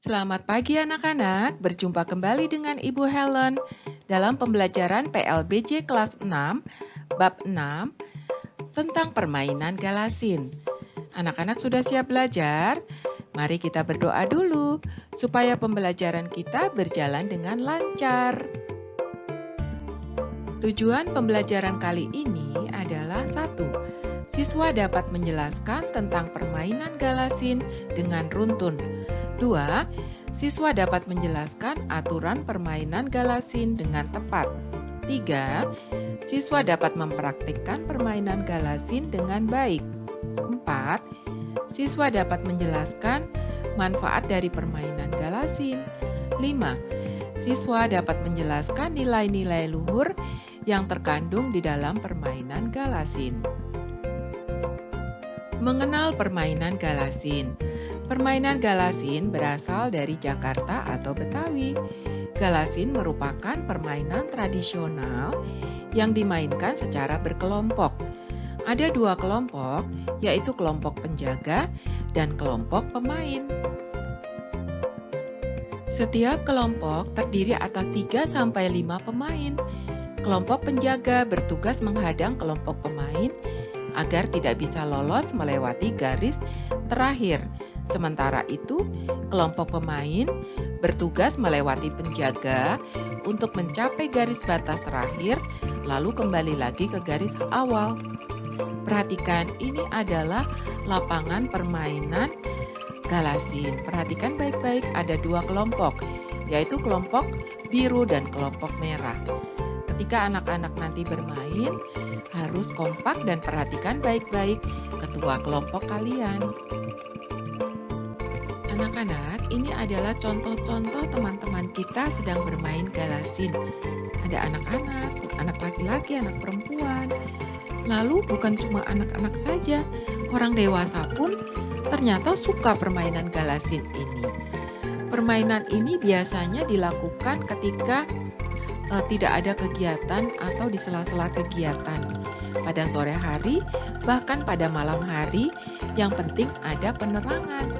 Selamat pagi anak-anak, berjumpa kembali dengan Ibu Helen dalam pembelajaran PLBJ kelas 6, bab 6, tentang permainan galasin. Anak-anak sudah siap belajar? Mari kita berdoa dulu, supaya pembelajaran kita berjalan dengan lancar. Tujuan pembelajaran kali ini adalah 1. Siswa dapat menjelaskan tentang permainan galasin dengan runtun. 2. Siswa dapat menjelaskan aturan permainan galasin dengan tepat. 3. Siswa dapat mempraktikkan permainan galasin dengan baik. 4. Siswa dapat menjelaskan manfaat dari permainan galasin. 5. Siswa dapat menjelaskan nilai-nilai luhur yang terkandung di dalam permainan galasin. Mengenal permainan galasin. Permainan galasin berasal dari Jakarta atau Betawi. Galasin merupakan permainan tradisional yang dimainkan secara berkelompok. Ada 2 kelompok, yaitu kelompok penjaga dan kelompok pemain. Setiap kelompok terdiri atas 3-5 pemain. Kelompok penjaga bertugas menghadang kelompok pemain agar tidak bisa lolos melewati garis terakhir. Sementara itu, kelompok pemain bertugas melewati penjaga untuk mencapai garis batas terakhir, lalu kembali lagi ke garis awal. Perhatikan, ini adalah lapangan permainan galasin. Perhatikan baik-baik, ada 2 kelompok, yaitu kelompok biru dan kelompok merah. Ketika anak-anak nanti bermain, harus kompak dan perhatikan baik-baik ketua kelompok kalian. Anak-anak, ini adalah contoh-contoh teman-teman kita sedang bermain galasin. Ada anak-anak, anak laki-laki, anak perempuan. Lalu bukan cuma anak-anak saja, orang dewasa pun ternyata suka permainan galasin ini. Permainan ini biasanya dilakukan ketika tidak ada kegiatan atau di sela-sela kegiatan. Pada sore hari, bahkan pada malam hari, yang penting ada penerangan.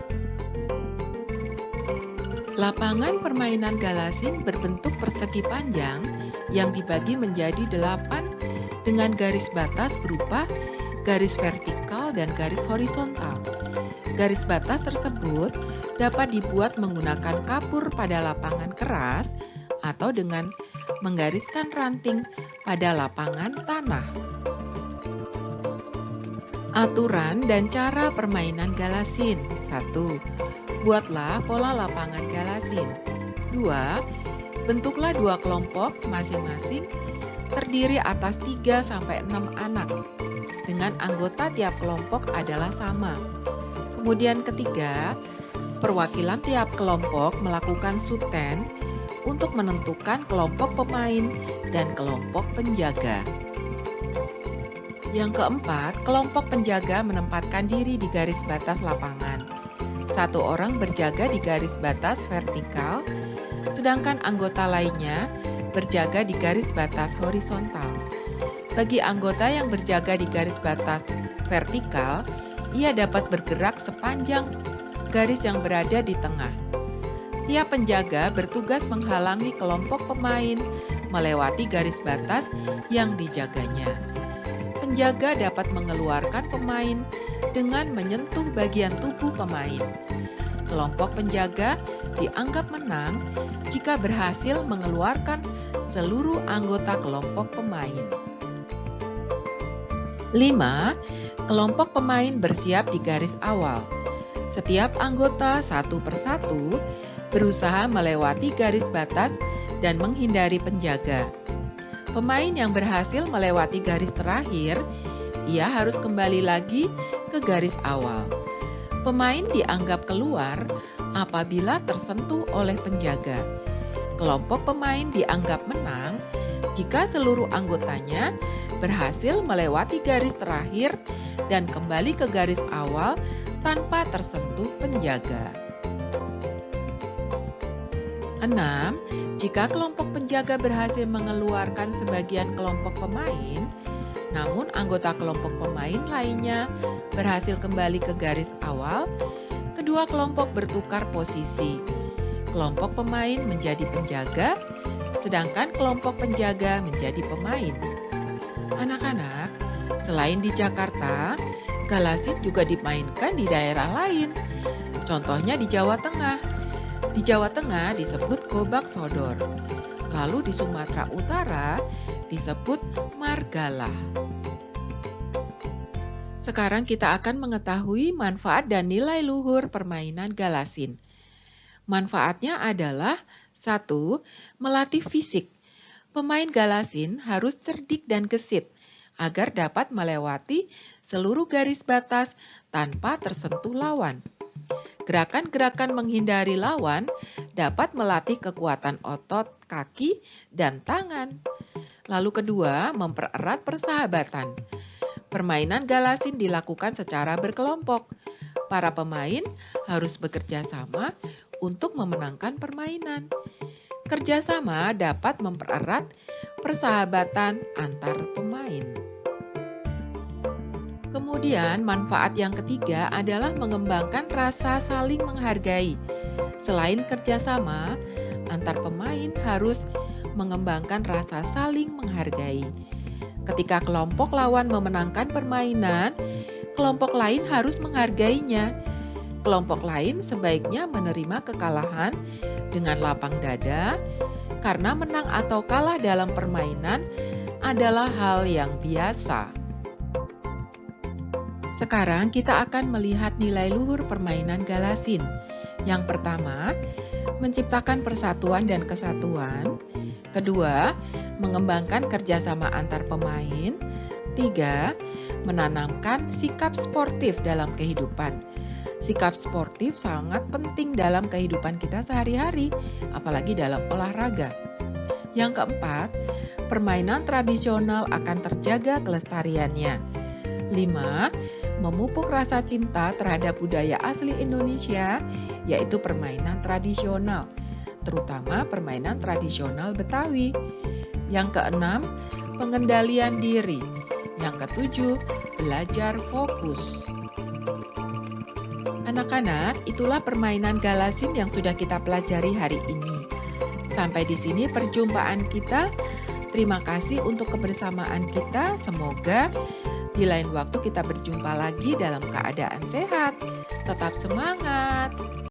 Lapangan permainan galasin berbentuk persegi panjang yang dibagi menjadi 8 dengan garis batas berupa garis vertikal dan garis horizontal. Garis batas tersebut dapat dibuat menggunakan kapur pada lapangan keras atau dengan menggariskan ranting pada lapangan tanah. Aturan dan cara permainan galasin. 1. Buatlah pola lapangan galasin. 2. Bentuklah 2 kelompok masing-masing terdiri atas 3-6 anak. Dengan anggota tiap kelompok adalah sama. Kemudian ketiga, perwakilan tiap kelompok melakukan suten untuk menentukan kelompok pemain dan kelompok penjaga. Yang keempat, kelompok penjaga menempatkan diri di garis batas lapangan. 1 orang berjaga di garis batas vertikal, sedangkan anggota lainnya berjaga di garis batas horizontal. Bagi anggota yang berjaga di garis batas vertikal, ia dapat bergerak sepanjang garis yang berada di tengah. Tiap penjaga bertugas menghalangi kelompok pemain melewati garis batas yang dijaganya. Penjaga dapat mengeluarkan pemain dengan menyentuh bagian tubuh pemain. Kelompok penjaga dianggap menang jika berhasil mengeluarkan seluruh anggota kelompok pemain. 5. Kelompok pemain bersiap di garis awal. Setiap anggota satu persatu berusaha melewati garis batas dan menghindari penjaga. Pemain yang berhasil melewati garis terakhir, ia harus kembali lagi ke garis awal. Pemain dianggap keluar apabila tersentuh oleh penjaga. Kelompok pemain dianggap menang jika seluruh anggotanya berhasil melewati garis terakhir dan kembali ke garis awal tanpa tersentuh penjaga. 6. Jika kelompok penjaga berhasil mengeluarkan sebagian kelompok pemain, namun anggota kelompok pemain lainnya berhasil kembali ke garis awal, kedua kelompok bertukar posisi. Kelompok pemain menjadi penjaga, sedangkan kelompok penjaga menjadi pemain. Anak-anak, selain di Jakarta, galasin juga dimainkan di daerah lain. Contohnya di Jawa Tengah. Di Jawa Tengah disebut gobak sodor. Lalu di Sumatera Utara disebut margalah. Sekarang kita akan mengetahui manfaat dan nilai luhur permainan galasin. Manfaatnya adalah 1. Melatih fisik. Pemain galasin harus cerdik dan gesit agar dapat melewati seluruh garis batas tanpa tersentuh lawan. Gerakan-gerakan menghindari lawan dapat melatih kekuatan otot kaki dan tangan. Lalu kedua, mempererat persahabatan. Permainan galasin dilakukan secara berkelompok. Para pemain harus bekerja sama untuk memenangkan permainan. Kerjasama dapat mempererat persahabatan antar pemain. Kemudian manfaat yang ketiga adalah mengembangkan rasa saling menghargai. Selain kerjasama, antar pemain harus mengembangkan rasa saling menghargai. Ketika kelompok lawan memenangkan permainan, kelompok lain harus menghargainya. Kelompok lain sebaiknya menerima kekalahan dengan lapang dada, karena menang atau kalah dalam permainan adalah hal yang biasa. Sekarang kita akan melihat nilai luhur permainan galasin. Yang pertama, menciptakan persatuan dan kesatuan. Kedua, mengembangkan kerjasama antar pemain. 3. Menanamkan sikap sportif dalam kehidupan. Sikap sportif sangat penting dalam kehidupan kita sehari-hari, apalagi dalam olahraga. Yang keempat, permainan tradisional akan terjaga kelestariannya. 5. Memupuk rasa cinta terhadap budaya asli Indonesia, yaitu permainan tradisional, terutama permainan tradisional Betawi. Yang keenam, pengendalian diri. Yang ketujuh, belajar fokus. Anak-anak, itulah permainan galasin yang sudah kita pelajari hari ini. Sampai di sini perjumpaan kita. Terima kasih untuk kebersamaan kita. Semoga di lain waktu kita berjumpa lagi dalam keadaan sehat. Tetap semangat!